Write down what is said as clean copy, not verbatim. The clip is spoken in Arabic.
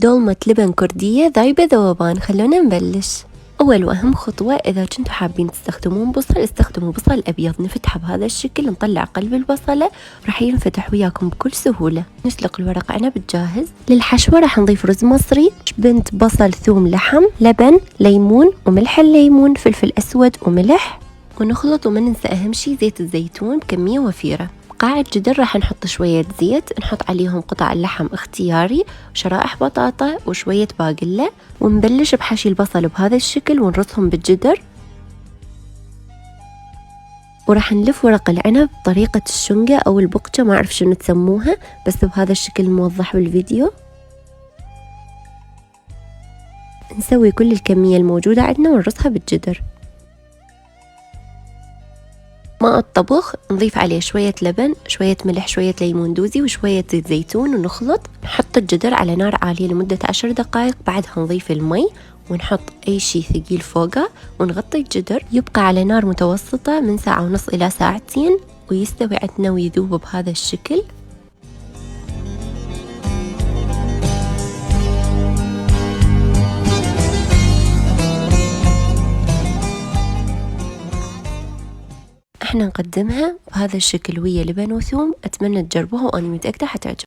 دولمة لبن كردية ذايبة ذوبان. خلونا نبلش. أول وأهم خطوة، إذا كنتوا حابين تستخدمون بصل استخدموا بصل أبيض. نفتحه بهذا الشكل، نطلع قلب البصلة راح ينفتح وياكم بكل سهولة. نسلق الورق عنب الجاهز. للحشوة راح نضيف رز مصري، بنت بصل ثوم لحم لبن ليمون وملح الليمون فلفل أسود وملح، ونخلط. وما ننسى أهم شي زيت الزيتون بكمية وفيرة. قاع الجدر راح نحط شوية زيت، نحط عليهم قطع اللحم اختياري وشرائح بطاطا وشوية باقلة، ونبلش بحشي البصل بهذا الشكل ونرصهم بالجدر. وراح نلف ورق العنب بطريقة الشنقة أو البقجة، ما أعرف شنو تسموها، بس بهذا الشكل الموضح بالفيديو. نسوي كل الكمية الموجودة عندنا ونرصها بالجدر. ماء الطبخ نضيف عليه شوية لبن، شوية ملح، شوية ليمون دوزي وشوية زيت زيتون، ونخلط. نحط الجدر على نار عالية لمدة 10 دقائق، بعدها نضيف المي ونحط أي شي ثقيل فوقه ونغطي الجدر. يبقى على نار متوسطة من ساعة ونص إلى ساعتين ويستوي عندنا ويذوب بهذا الشكل. احنا نقدمها بهذا الشكل ويا لبن وثوم. اتمنى تجربوها وانا متأكدة حتعجبكم.